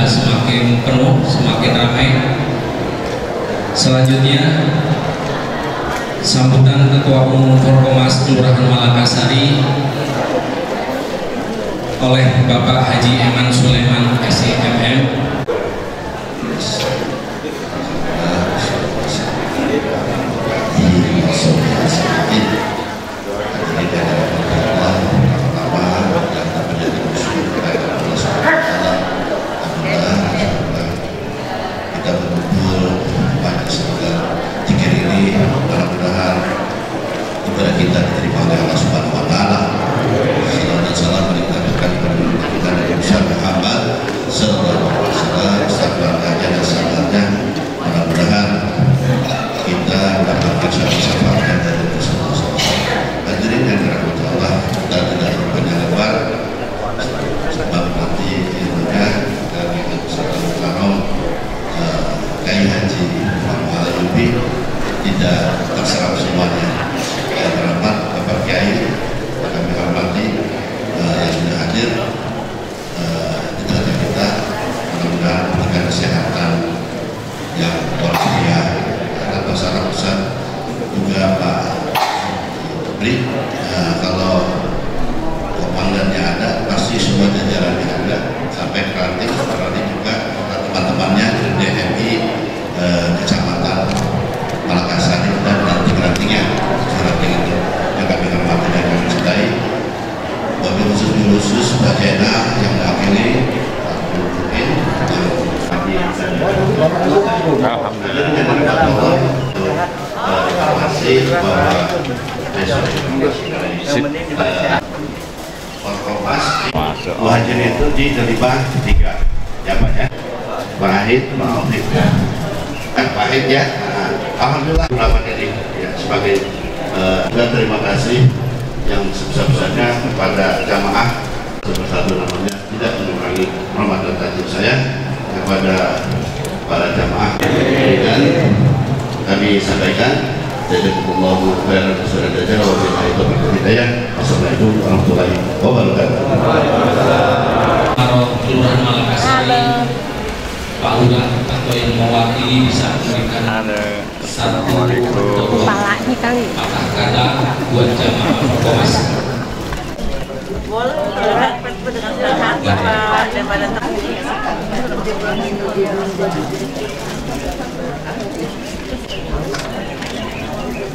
sudah semakin penuh, semakin ramai. Selanjutnya sambutan Ketua Umum Forkomas Kelurahan Malakasari oleh Bapak Haji Eman Sulaiman SIMM. Kita diterima oleh Allah Subhanahu wa taala. Salam dan salam dikatakan kepada kita Nabi Muhammad sallallahu alaihi wasallam, sahabatnya dan sahabatnya. Mudah-mudahan kita mendapatkan syafaat dari Rasulullah. Hadirin yang dirahmati Allah dan tidak berpanjang lebar, sebab nanti ilmunya kami akan bersama Kiai Haji Muhammad Al-Yubi tidak terserap semuanya. Yang terhormat Bapak Kiai, kami hormati yang sudah hadir di tengah kita. Mudah-mudahan memberikan kesehatan yang walafiat. Dan masalah besar juga Pak Bri, kalau komandannya ada, pasti semua jajarannya ada, sampai ranting juga teman-temannya dari DMI Kecamatan Malakasari dan ranting-rantingnya. Itu yang kami hormati dan kami cintai. Wabil khusus Mbak Jena yang mewakili informasi bahwa Forkomas Muhajir itu di Delibah 3 ya Pak ya, Pak Ahid, Pak Aufif, Pak Ahid ya. Alhamdulillah berapa ini ya, sebagai dan terima kasih yang sebesar-besarnya kepada jamaah sebesar namanya, tidak mengurangi hormat dan takjub saya kepada para jamaah. Dan kami sampaikan jazakumullahu khairan khairan jazaa wa billahi taufiq wal hidayah. Wassalamualaikum warahmatullahi wabarakatuh. Kelurahan Malakasari, Pak Lurah atau yang mewakili bisa memberikan satu kepalanya kali patah kata buat jamaah Forkomas.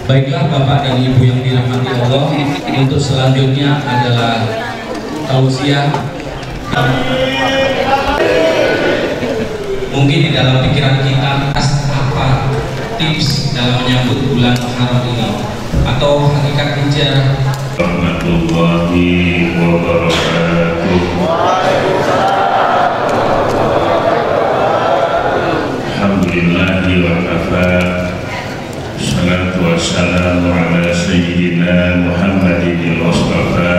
Baiklah Bapak dan Ibu yang dirahmati Allah, untuk selanjutnya adalah tausiah. Mungkin di dalam pikiran kita apa tips dalam menyambut bulan Muharram ini atau hakikat hijrah. Warahmatullahi wabarakatuh. Alhamdulillahi wa kafa. Salatu wassalamu ala sayyidina Muhammadin Mustafa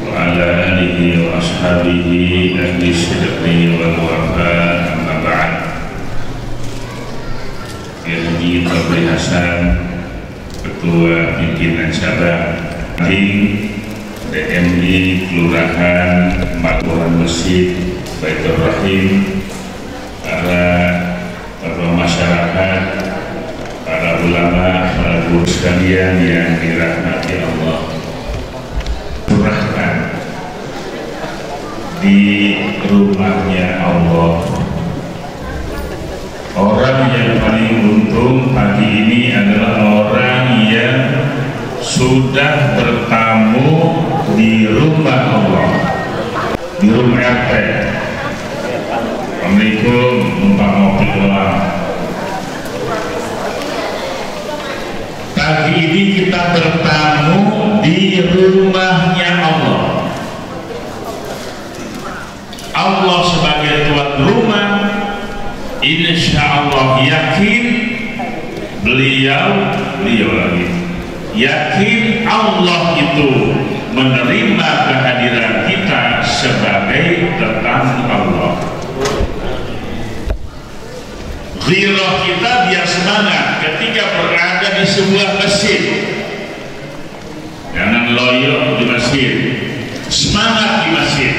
wa ala alihi wa ashabihi ahli sidqi wal wafa. Amma ba'd. Haji Tabli Hasan, Ketua Pimpinan Cabang di DMI Kelurahan Makmuran Masjid Baitur Rahim, para tokoh masyarakat, para ulama, para guru sekalian yang dirahmati Allah. Curahkan di rumahnya Allah. Orang yang paling untung pagi ini adalah orang yang sudah bertamu di rumah Allah, di rumah RT. Assalamualaikum, numpang ngopi doang. Pagi ini kita bertamu di rumahnya Allah. Allah sebagai tuan rumah, insya Allah yakin beliau lagi yakin Allah itu menerima kehadiran kita sebagai tetamu Allah. Ghirah kita biar semangat ketika berada di sebuah masjid. Jangan loyo di masjid, semangat di masjid.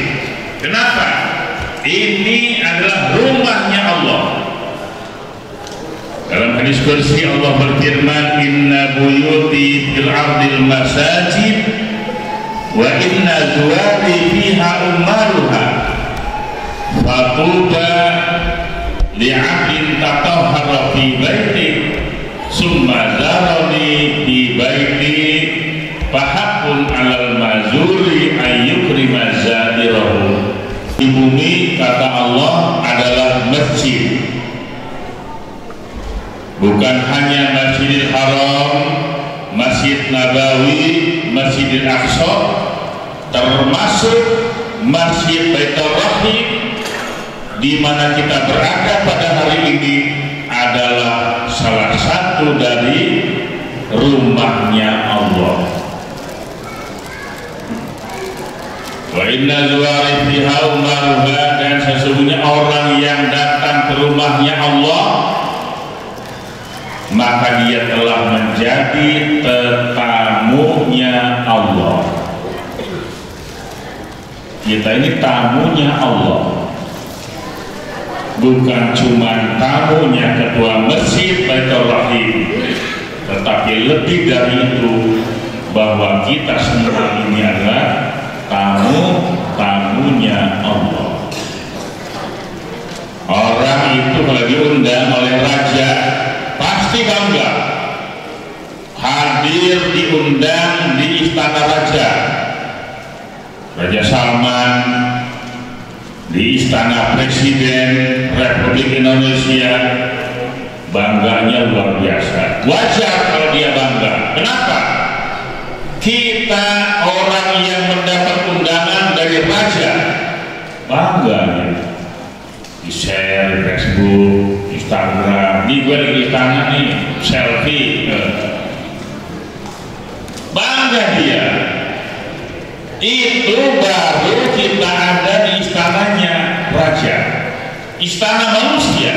Kenapa? ini adalah rumahnya Allah. Dalam hadis qudsi Allah berfirman, inna buyuti fil ardil masajid wa inna zuwari fiha ummaruha fatuba li'abdin tatahhara fi baiti summa zarani fi baiti fahakun alal mazuri ayyukrima zadirahu. Di bumi, kata Allah, adalah masjid, bukan hanya Masjidil Haram, Masjid Nabawi, Masjidil Aqsa, termasuk Masjid Baitur Rahim di mana kita berada pada hari ini adalah salah satu dari rumahnya Allah. Wa inna zuwari fiha umaruha, dan sesungguhnya orang yang datang ke rumahnya Allah maka dia telah menjadi tetamunya Allah. Kita ini tamunya Allah, bukan cuma tamunya ketua masjid Baitur Rahim, tetapi lebih dari itu, bahwa kita semua ini adalah tamunya Allah. Orang itu kalau diundang oleh raja pasti bangga, hadir diundang di istana raja. Raja Salman di istana Presiden Republik Indonesia, bangganya luar biasa. Wajar kalau dia bangga. Kenapa? Kita orang yang mendapat undangan dari raja bangga ya. Di share di Facebook, Instagram, di gue di istana nih selfie, bangga dia. Itu baru kita ada di istananya raja, istana manusia.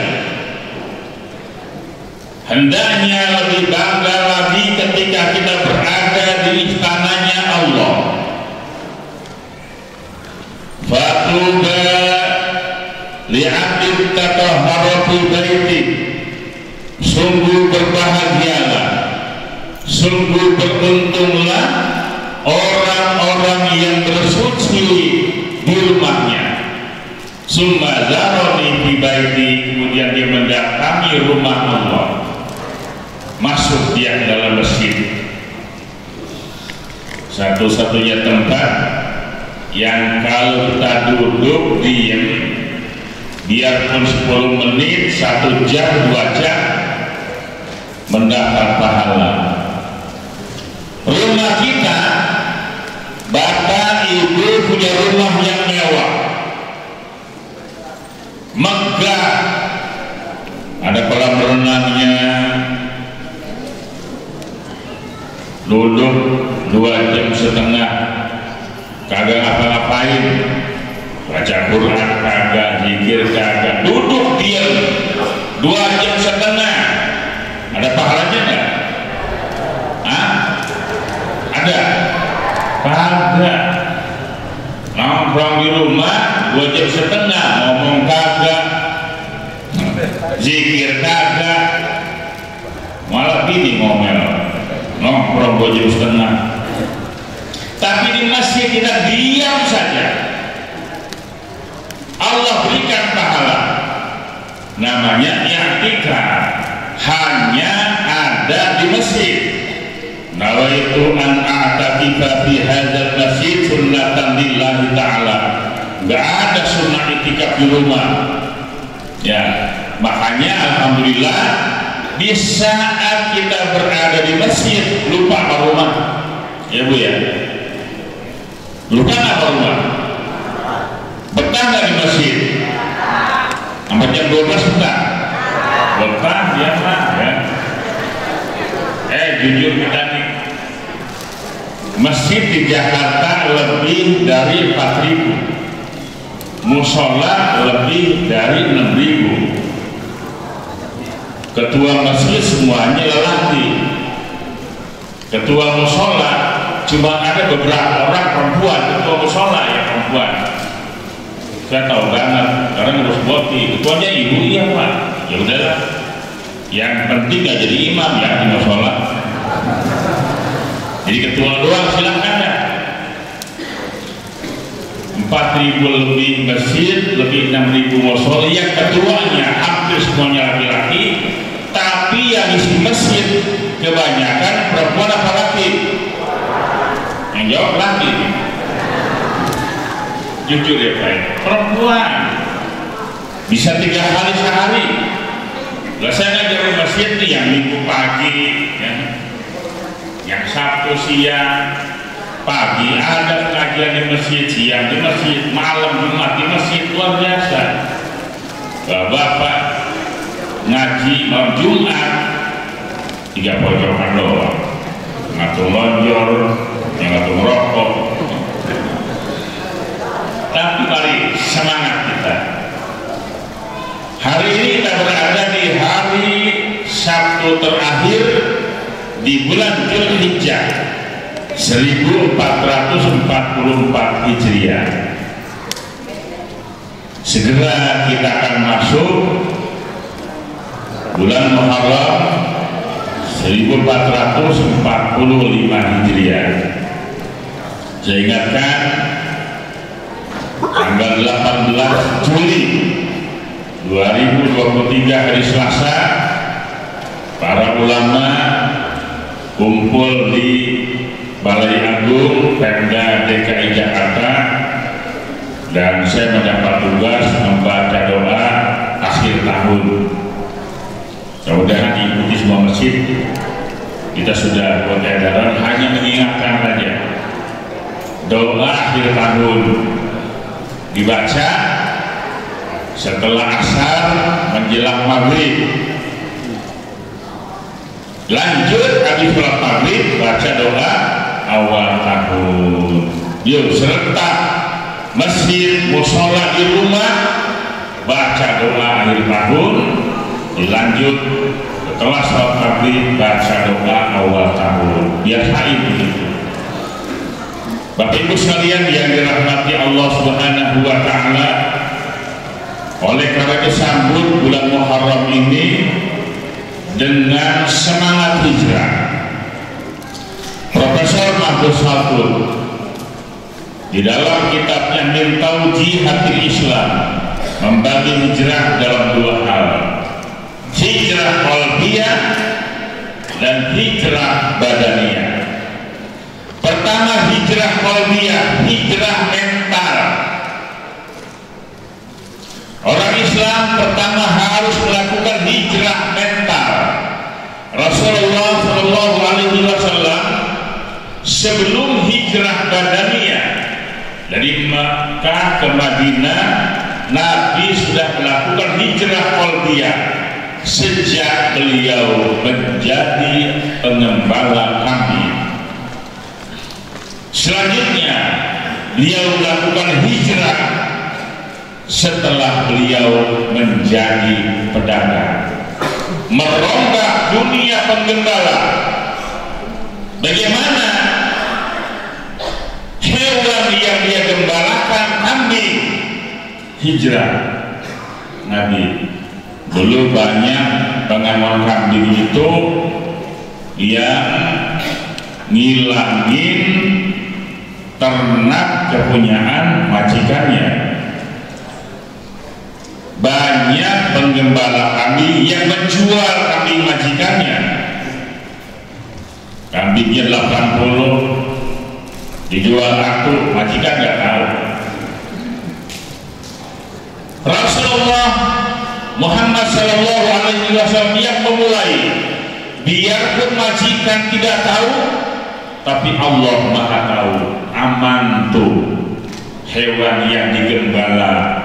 Hendaknya lebih bangga lagi ketika kita berada di istananya Allah. Fatuba li'abdin tatahhara fi baiti, sungguh berbahagialah, sungguh beruntunglah orang-orang yang bersuci di rumahnya. Summa zaroni fi baiti, kemudian dia mendatangi rumah Allah, masuk dia ke dalam masjid. Satu-satunya tempat yang kalau kita duduk diam biarpun 10 menit, 1 jam, 2 jam mendapat pahala. Rumah kita, bapak ibu punya rumah yang mewah, megah, ada kolam renangnya, duduk 2,5 jam, kagak ngapa-ngapain, baca Quran kagak, zikir kagak, duduk diam 2,5 jam, ada pahalanya enggak? Hah? Ada? Kagak. Nongkrong di rumah 2,5 jam, ngomong kagak, zikir kagak, malah bini ngomel, nongkrong 2,5 jam. Tapi di masjid kita diam saja, Allah berikan pahala. Namanya i'tikaf, hanya ada di masjid. Nawaitu an a'takifa fi hadzal masjid sunnatan lillahi ta'ala. Enggak ada sunnah i'tikaf di rumah. Ya, makanya alhamdulillah di saat kita berada di masjid lupa apa rumah. Ya Bu ya. Lupa apa rumah? Betah nggak di masjid? Sampai jam 12 betah? Betah ya Pak ya. Jujur kita nih, masjid di Jakarta lebih dari 4.000, musola lebih dari 6.000. Ketua masjid semuanya lelaki, ketua musola cuma ada beberapa orang perempuan, ketua musola ya perempuan. Saya tahu banget roti, ketuanya ibu, iya Pak. Ya udahlah, yang penting nggak jadi imam ya di musola. Jadi ketua doang silahkan ya. 4.000 lebih masjid, lebih 6.000 musola, yang ketuanya hampir semuanya laki-laki, tapi yang isi masjid kebanyakan perempuan apa laki? Yang jawab laki. Jujur ya Pak, perempuan bisa 3 kali sehari. Lah saya ngajar di masjid nih yang minggu pagi, ya, yang Sabtu siang, pagi ada pengajian di masjid, siang di masjid, malam Jumat di masjid, luar biasa. Bapak ngaji malam Jumat 3 pojokan doang, ngatur lonjor, yang ngatur rokok. Tapi mari semangat kita. Hari ini kita berada di hari Sabtu terakhir di bulan Dzulhijjah 1444 Hijriah. Segera kita akan masuk bulan Muharram 1445 Hijriah. Saya ingatkan tanggal 18 Juli 2023 hari Selasa, para ulama kumpul di Balai Agung Pemda DKI Jakarta, dan saya mendapat tugas membaca doa akhir tahun. Mudah-mudahan diikuti semua masjid. Kita sudah buat edaran, hanya mengingatkan saja doa akhir tahun dibaca setelah asar menjelang maghrib. Lanjut habis sholat maghrib baca doa awal tahun. Yuk serentak masjid, musola, di rumah baca doa akhir tahun. Dilanjut setelah sholat maghrib baca doa awal tahun. Biasain begitu. Bapak Ibu sekalian yang dirahmati Allah Subhanahu wa Ta'ala, oleh karena disambut bulan Muharram ini dengan semangat hijrah, Profesor Mahdus Halfud di dalam kitabnya Min Tawjihatil Islam membagi hijrah dalam 2 hal, hijrah qalbiyah dan hijrah badaniyah. Pertama hijrah qalbiyah, hijrah mental. Orang Islam pertama harus melakukan hijrah mental. Rasulullah SAW sebelum hijrah badaniyah dari Makkah ke Madinah, Nabi sudah melakukan hijrah qalbiyah sejak beliau menjadi pengembala kambing. Selanjutnya beliau melakukan hijrah setelah beliau menjadi pedagang, merombak dunia penggembala. Bagaimana hewan yang dia gembalakan kambing, hijrah Nabi. Dulu banyak pengamal kambing itu yang ngilangin ternak kepunyaan majikannya. Banyak penggembala kambing yang menjual kambing majikannya. Kambingnya 80 dijual aku, majikan nggak tahu. Rasulullah Muhammad SAW yang memulai, biarpun majikan tidak tahu, tapi Allah Maha tahu. Aman tuh hewan yang digembala.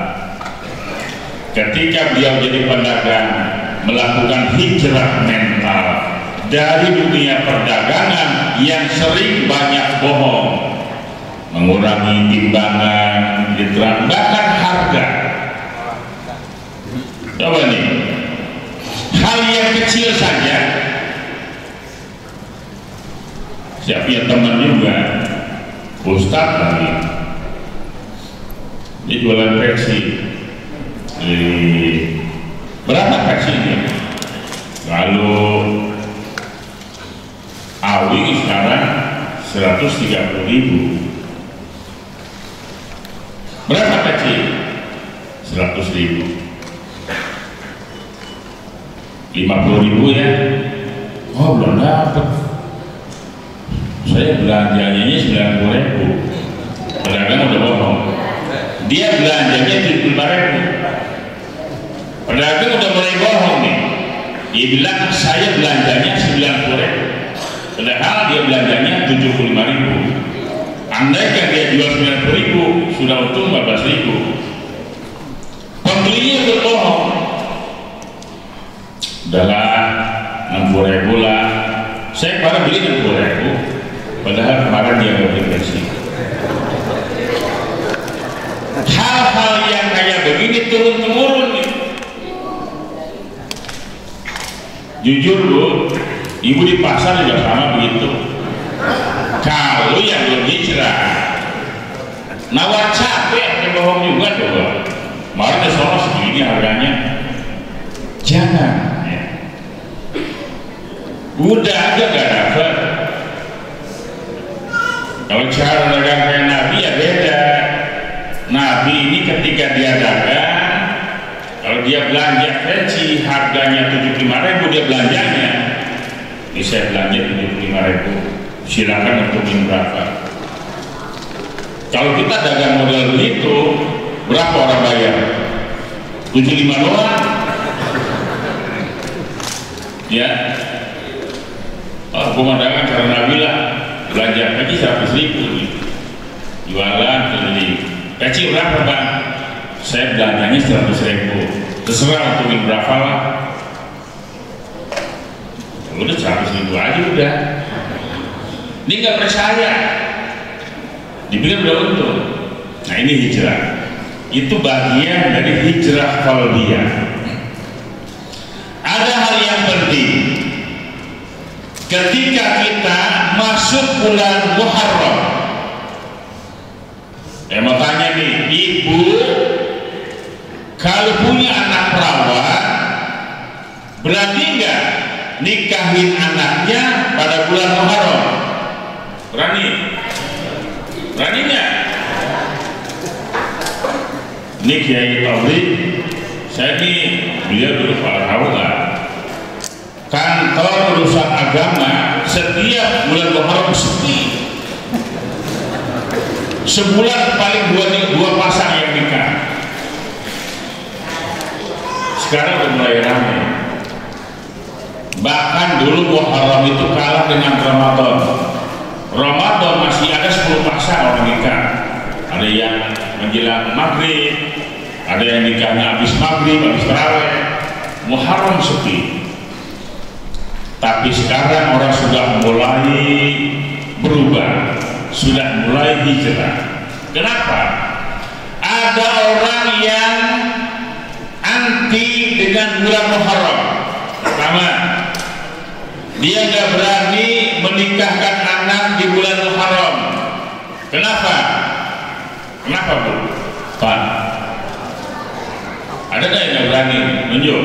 Ketika beliau jadi pedagang, melakukan hijrah mental dari dunia perdagangan yang sering banyak bohong, mengurangi timbangan, bahkan harga. Coba nih, hal yang kecil saja. Saya punya teman juga, Ustadz lagi, dia jualan Pepsi. Berapa gajinya? Kalau Awi sekarang 130.000. Berapa gaji? 100.000. 50.000 ya? Oh belum dapat. Saya belanjanya 90.000. Pedagang udah bohong. Dia belanjanya 75.000. Pedagang udah mulai bohong nih. Dia bilang saya belanjanya 90.000. Padahal dia belanjanya 75.000. Andai kan dia jual 90.000 sudah untung 14.000. Pembelinya udah bohong. Udahlah 60.000 lah. Saya kemarin beli 60.000. Padahal kemarin dia nggak beli bersih. Hal-hal yang kayak begini turun-temurun nih. Jujur Bu, ibu di pasar juga sama begitu. Kalau yang belum hijrah, nawar capek, yang bohong juga coba. Kemarin Solo segini harganya. Jangan. Ya. Udah aja gak dapat. Kalau cara dagang kayak Nabi ya beda. Nabi ini ketika dia dagang, kalau dia belanja peci harganya 75.000 dia belanjanya. Ini saya belanja 75.000, silakan untuk berapa. Kalau kita dagang model begitu, berapa orang bayar? 75 doang. Ya, oh pemandangan cara Nabi lah, belanja peci 100.000 jualan beli peci berapa Bang? Saya belanjanya 100.000, terserah untuk berapa lah. Udah 100.000 aja udah. Ini nggak percaya, dipikir udah untung. Nah ini hijrah, itu bagian dari hijrah qalbiyah. Ada hal yang penting ketika kita masuk bulan Muharram. Saya mau tanya nih, ibu kalau punya anak perawan berani nggak nikahin anaknya pada bulan Muharram? Berani? Berani nggak? Ini Kiai Taufik, saya ini beliau dulu Pak Hawa, kantor urusan agama setiap bulan Muharram sepi. Sebulan paling dua pasang yang nikah. Sekarang udah mulai ramai. Bahkan dulu Muharram itu kalah dengan Ramadan. Ramadan masih ada 10 pasang orang nikah. Ada yang menjelang maghrib, ada yang nikahnya habis maghrib, habis tarawih. Muharram sepi. Tapi sekarang orang sudah mulai berubah, sudah mulai hijrah. Kenapa? Ada orang yang anti dengan bulan Muharram. Pertama, dia nggak berani menikahkan anak di bulan Muharram. Kenapa? Kenapa Bu? Pak, ada nggak yang nggak berani? Nunjuk.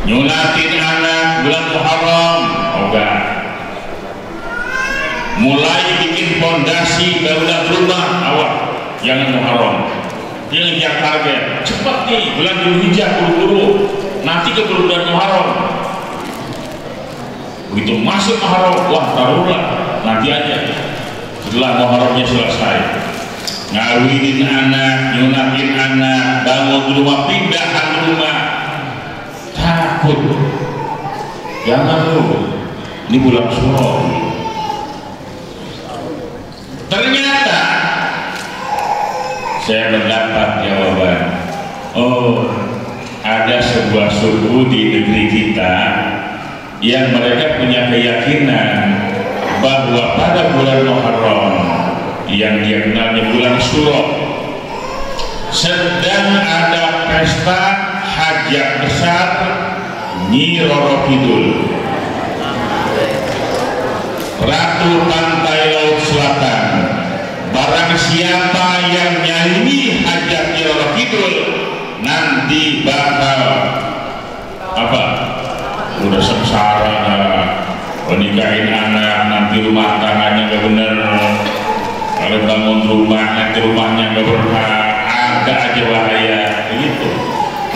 Nyunatin anak bulan Muharram, oh enggak. Mulai bikin fondasi bangunan rumah awal, jangan Muharram. Dia ngejar target, cepat nih bulan Dzulhijjah buru-buru, nanti ke bulan Muharram. Begitu masuk Muharram, wah taruhlah nanti aja setelah Muharramnya selesai. Ngawinin anak, nyunatin anak, bangun rumah, pindahan rumah. Takut, jangan lu, ini bulan Syawal. Ternyata saya mendapat jawaban, oh ada sebuah suku di negeri kita yang mereka punya keyakinan bahwa pada bulan Muharram yang dia kenalnya bulan Syuro sedang ada pesta hajat besar Nyi Roro Kidul, Ratu Pantai Laut Selatan, barang siapa yang nyanyi hajat Roro Kidul nanti bakal apa? Udah sengsara, nikahin anak, nanti rumah tangannya gak bener, kalau bangun rumah nanti rumahnya gak berkah, ada aja bahaya gitu.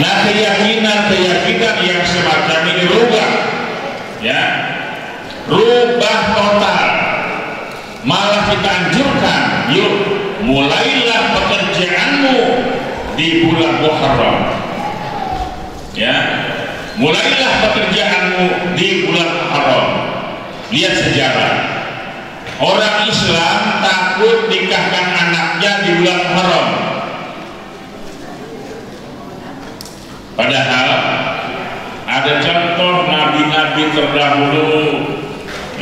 Nah, keyakinan yang semacam ini rubah, ya, rubah total. Malah kita anjurkan, yuk mulailah pekerjaanmu di bulan Muharram, ya, mulailah pekerjaanmu di bulan Muharram. Lihat sejarah, orang Islam takut nikahkan anaknya di bulan Muharram, padahal ada contoh nabi-nabi terdahulu.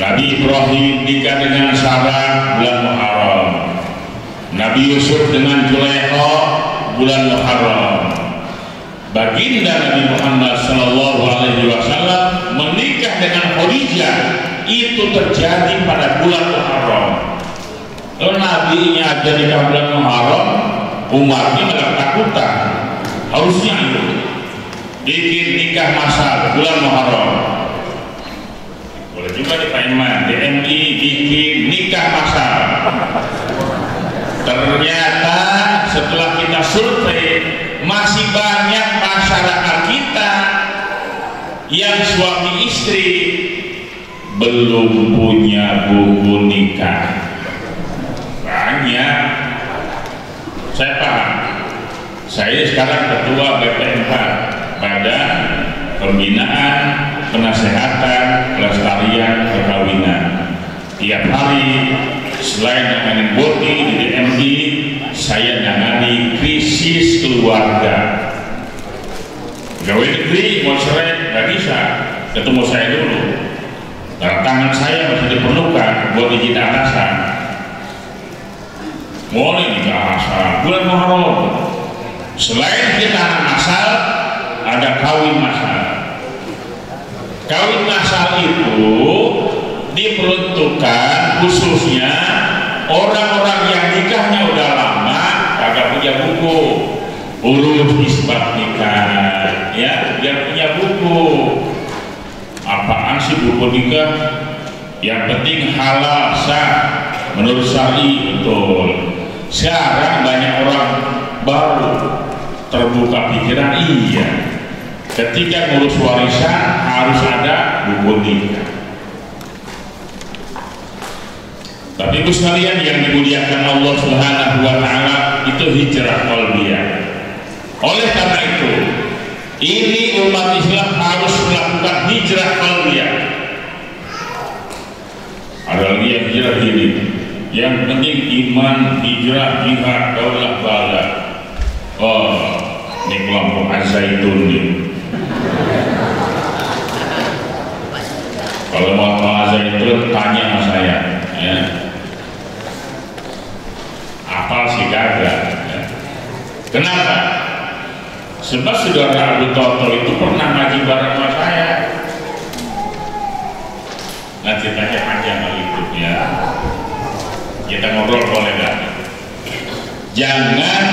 Nabi Ibrahim nikah dengan Sarah bulan Muharram, Nabi Yusuf dengan Zulaikha bulan Muharram, baginda Nabi Muhammad SAW menikah dengan Khadijah itu terjadi pada bulan Muharram. Kalau nabinya aja nikah bulan Muharram, umatnya nggak ketakutan. Harusnya itu bikin nikah masal bulan Muharram. Boleh juga di Pak Iman, DMI bikin nikah masal. Ternyata setelah kita survei, masih banyak masyarakat kita yang suami istri belum punya buku nikah. Banyak. Saya paham. Saya sekarang ketua BP4 Badan Pembinaan, Penasehatan, Pelestarian, Perkawinan. Tiap hari selain menangani boti di DMI, saya menangani krisis keluarga. Gawe negeri mau cerai nggak bisa, ketemu saya dulu. Karena tangan saya masih diperlukan buat izin atasan. Boleh nikah asal bulan Muharram. Selain kita asal, ada kawin masal. Kawin masal itu diperuntukkan khususnya orang-orang yang nikahnya udah lama kagak punya buku, urus isbat nikah, ya, biar punya buku. Apaan sih buku nikah? Yang penting halal sah menurut syar'i, betul. Sekarang banyak orang baru terbuka pikiran, iya, ketika ngurus warisan harus ada buku nikah. Tapi ibu sekalian yang dimuliakan Allah Subhanahu wa Ta'ala, itu hijrah qalbiyah. Oleh karena itu, ini umat Islam harus melakukan hijrah qalbiyah. Ada lagi yang hijrah ini, yang penting iman, hijrah, jihad, daulah, bala. Oh, ini kelompok Az-Zaitun nih. Kalau mau Az-Zaitun tanya sama saya, ya. Apa sih kagak? Ya. Kenapa? Sebab saudara Abu Toto itu pernah ngaji bareng sama saya. Nah, ceritanya panjang hal itu, ya. Kita ngobrol boleh gak? Jangan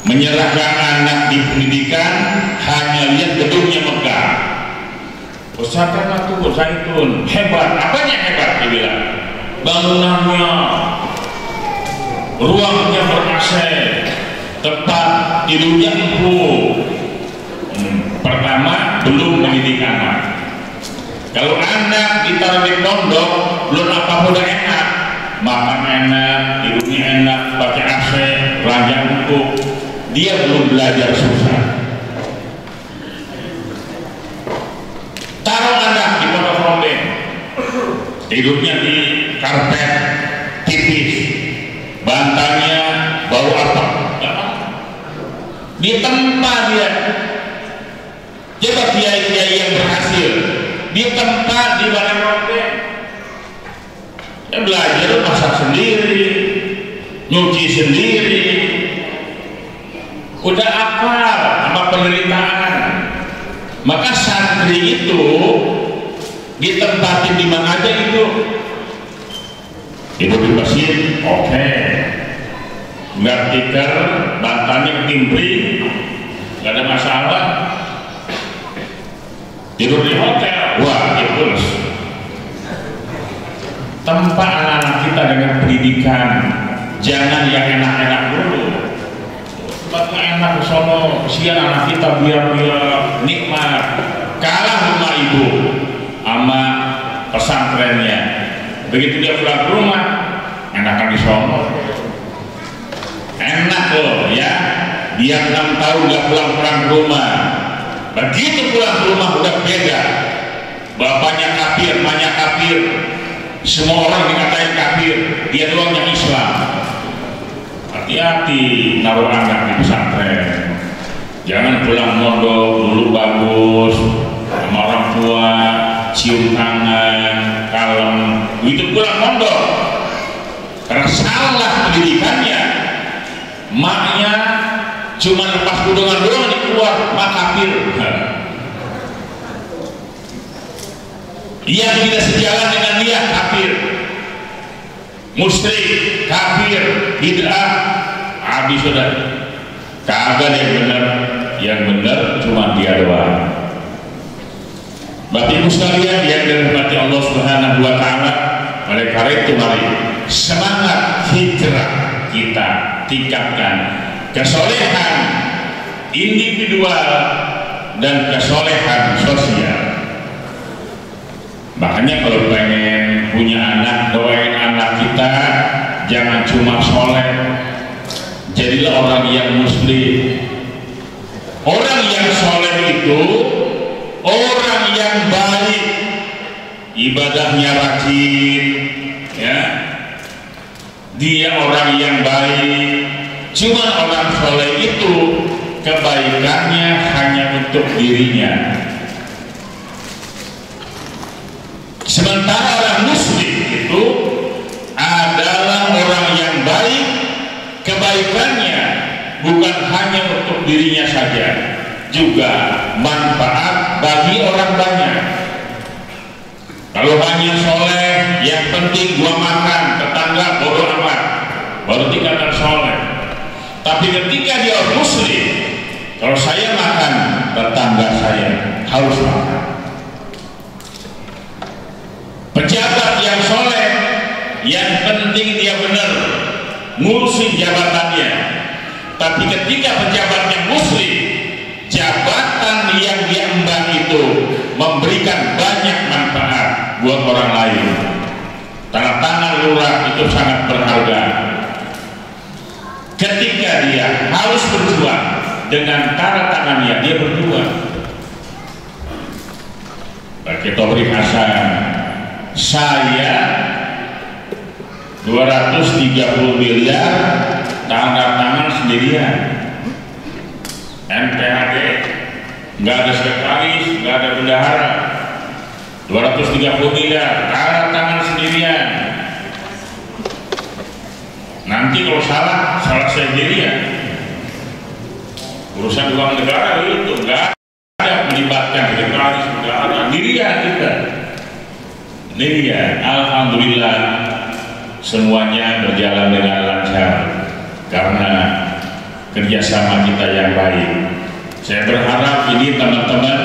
menyerahkan anak di pendidikan hanya lihat gedungnya megah. Pesantren itu Zaitun hebat, apanya hebat? Dia bilang bangunannya, ruangnya ber-AC, tempat tidurnya empuk. Pertama, belum mendidik anak. Kalau anak ditaruh di pondok, belum apa udah enak, makan enak, tidurnya enak, pakai AC, ranjang empuk, dia belum belajar susah. Taruh anak di pondok ronde, tidurnya di karpet tipis, bantalnya bau apa? Di tempat dia. Coba kiai-kiai yang berhasil di tempat di balai ronde, ya belajar masak sendiri, nyuci sendiri, udah hafal sama penderitaan. Maka santri itu ditempatin di mana aja itu. Tidur di masjid, oke. Nggak tikar, bantalnya ketimpring, nggak ada masalah. Tidur di hotel, wah itu tempat anak-anak kita dengan pendidikan. Jangan yang enak-enak dulu. Tempatnya enak sono, siang anak kita biar nikmat. Kalah rumah ibu sama pesantrennya. Begitu dia pulang ke rumah, enakan di sono. Enak loh ya, dia 6 tahun nggak pulang ke rumah. Begitu pulang ke rumah udah beda. Bapaknya kafir, emaknya kafir, semua orang dikatain kafir, dia doang yang Islam. Hati-hati naruh anak di pesantren. Jangan pulang mondok dulu bagus sama orang tua, cium tangan, kalem. Begitu pulang mondok, karena salah pendidikannya, maknya cuma lepas kudungan doang di keluar, mak kafir. Yang tidak sejalan dengan dia kafir, musyrik, kafir, bid'ah, habis sudah. Kagak yang benar cuma dia doang. Bapak Ibu sekalian yang dirahmati Allah Subhanahu wa taala, oleh karena itu mari semangat hijrah kita tingkatkan kesolehan individual dan kesolehan sosial. Makanya kalau pengen punya anak, doain anak kita jangan cuma soleh, jadilah orang yang muslim. Orang yang soleh itu orang yang baik, ibadahnya rajin, ya. Dia orang yang baik. Cuma orang soleh itu kebaikannya hanya untuk dirinya. Sementara orang muslim itu adalah orang yang baik, kebaikannya bukan hanya untuk dirinya saja, juga manfaat bagi orang banyak. Kalau hanya soleh, yang penting gua makan, tetangga bodoh amat, baru tingkatan soleh. Tapi ketika dia orang muslim, kalau saya makan, tetangga saya harus makan. Pejabat yang soleh, yang penting dia benar ngurusin jabatannya. Tapi ketika pejabatnya muslim, jabatan yang diemban itu memberikan banyak manfaat buat orang lain. Tanda tangan lurah itu sangat berharga. Ketika dia harus berjuang dengan tanda tangannya, dia berjuang. Bagi Tobri Hasan, saya 230 miliar tanda tangan sendirian. MPHD nggak ada sekretaris, nggak ada bendahara. 230 miliar tanda tangan sendirian. Nanti kalau salah saya sendirian. Urusan uang negara itu nggak ada melibatkan sekretaris, bendahara, sendirian kita. Ini dia, alhamdulillah semuanya berjalan dengan lancar karena kerjasama kita yang baik. Saya berharap ini teman-teman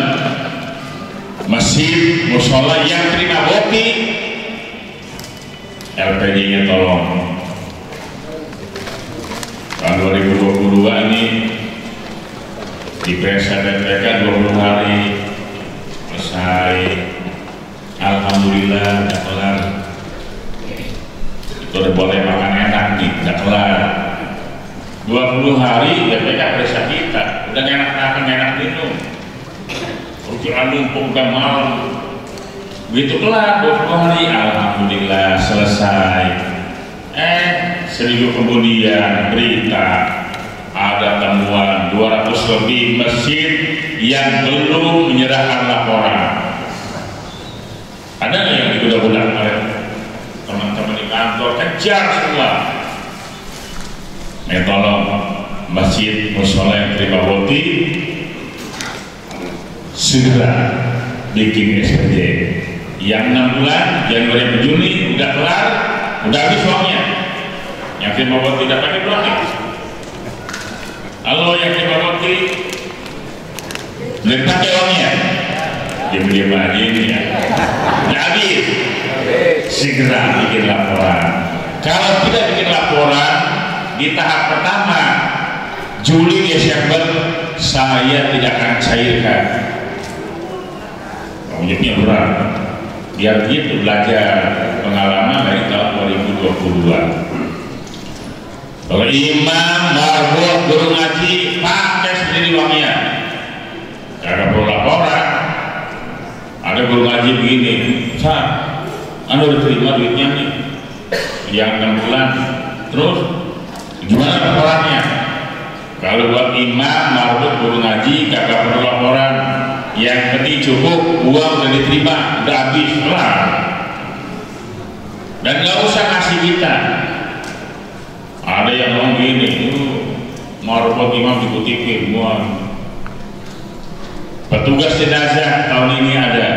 masjid, musola yang terima boti, LPG-nya tolong. Tahun 2022 ini di PSDPK 20 hari selesai. Alhamdulillah udah kelar. Itu udah boleh makan enak nih, udah kelar. 20 hari BPK periksa kita, udah enak makan, enak minum. Ujian numpuk udah malam. Begitu kelar 20 hari, alhamdulillah selesai. Seminggu kemudian berita ada temuan 200 lebih masjid yang belum menyerahkan laporan. Ada nggak yang digunakan oleh teman-teman di kantor? Kejar semua. Tolong masjid musola yang terima boti segera bikin SPJ. Yang 6 bulan Januari Juni udah kelar, udah habis uangnya. Yakin bahwa tidak pakai uang nih. Kalau yakin bahwa tidak pakai uangnya, diam-diam aja ini ya. Udah habis, segera bikin laporan. Kalau tidak bikin laporan di tahap pertama, Juli Desember saya tidak akan cairkan. Objeknya berat. Biar gitu belajar pengalaman dari tahun 2022. Kalau imam, marbot, guru ngaji pakai sendiri uangnya, tidak perlu laporan. Ada guru ngaji begini, Anda udah terima duitnya nih yang 6 bulan, terus gimana laporannya? Kalau buat imam, marbot, guru ngaji kagak perlu laporan, yang penting cukup uang udah diterima, udah habis kelar, dan nggak usah ngasih kita. Ada yang ngomong gini, marbot imam dikutipin, petugas jenazah tahun ini ada.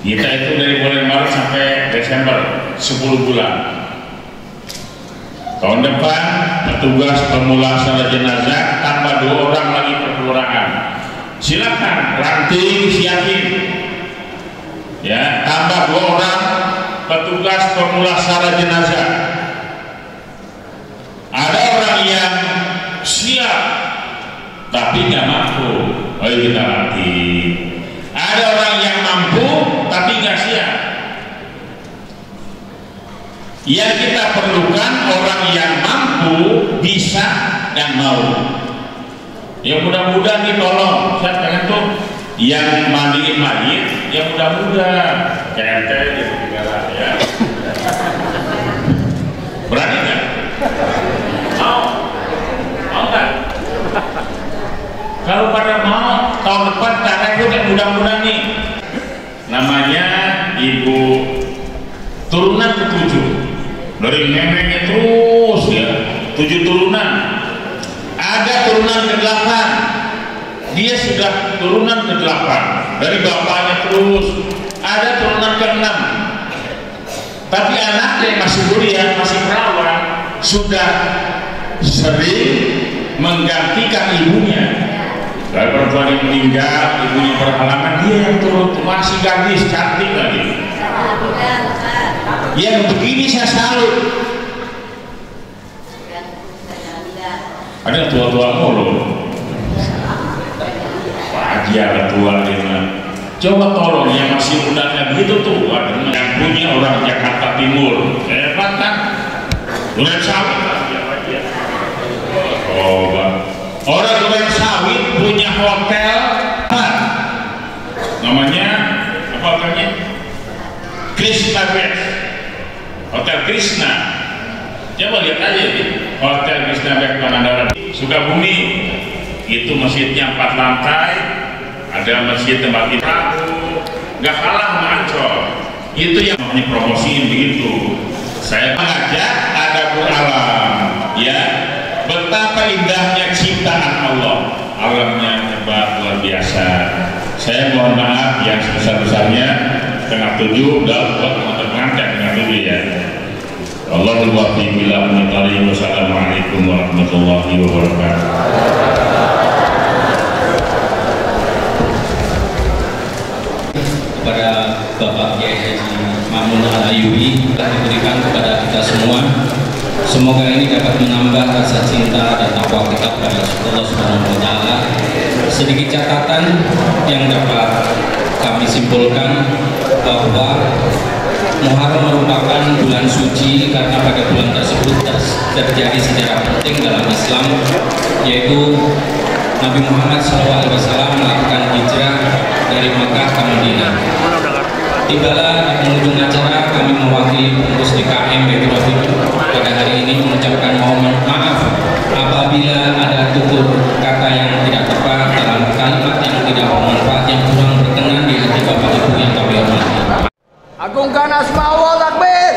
Kita itu dari bulan Maret sampai Desember 10 bulan. Tahun depan petugas pemulasara jenazah tambah 2 orang lagi per kelurahan. Silakan ranting siapin. Ya, tambah 2 orang petugas pemulasara jenazah. Ada orang yang siap tapi nggak mampu, ayo kita latih. Ada orang yang mampu tapi nggak siap. Yang kita perlukan orang yang mampu, bisa dan mau. Yang mudah-mudah ditolong. Saya pengen tuh yang mandiin mayit, yang mudah-mudah. KRT gitu segala ya. Berani nggak? Mau nggak? Kalau pada mau, tahun depan cara itu yang mudah-mudah nih. Namanya ibu turunan ke-7. Dari neneknya terus ya, 7 turunan. Ada turunan ke-8. Dia sudah turunan ke-8. Dari bapaknya terus. Ada turunan ke-6. Tapi anaknya masih kuliah, masih perawan, sudah sering menggantikan ibunya. Kalau perempuan yang meninggal, ibunya berhalangan, dia yang turut, masih gadis, cantik lagi. Yang begini saya salut. Ada tua-tua mulu. Wajar tua dia. Coba tolong yang masih mudanya begitu tua, yang punya orang Jakarta Timur, hebat kan? Duren sawit lah siapa dia. Oh, orang Duren sawit punya hotel, namanya apa hotelnya? Krishna Best, Hotel Krishna. Coba lihat aja nih, Hotel Krishna Best Pangandaran, Sukabumi. Itu masjidnya 4 lantai, ada masjid tempat ibadah, nggak kalah sama Ancol. Itu yang namanya promosiin begitu. Saya mengajak adabul alam, ya, betapa indahnya ciptaan Allah. Alamnya hebat, luar biasa. Saya mohon maaf yang sebesar-besarnya, 6:30 udah buat pengantin dengan dulu ya. Allahul wafik bila menitari. Wassalamualaikum warahmatullahi wabarakatuh. Kepada Bapak Kiai Haji Mamun Al-Ayyubi telah diberikan kepada kita semua. Semoga ini dapat menambah rasa cinta dan takwa kita kepada Allah Subhanahu wa Ta'ala. Sedikit catatan yang dapat kami simpulkan bahwa Muharram merupakan bulan suci karena pada bulan tersebut terjadi sejarah penting dalam Islam, yaitu Nabi Muhammad SAW melakukan hijrah dari Makkah ke Madinah. Tibalah di penghujung acara, kami mewakili pengurus DKM Baitur Rahim pada hari ini mengucapkan mohon maaf apabila ada tutur kata yang tidak tepat dalam kalimat yang tidak bermanfaat, yang kurang berkenan di hati Bapak Ibu yang kami hormati. Agungkan asma Allah, takbir.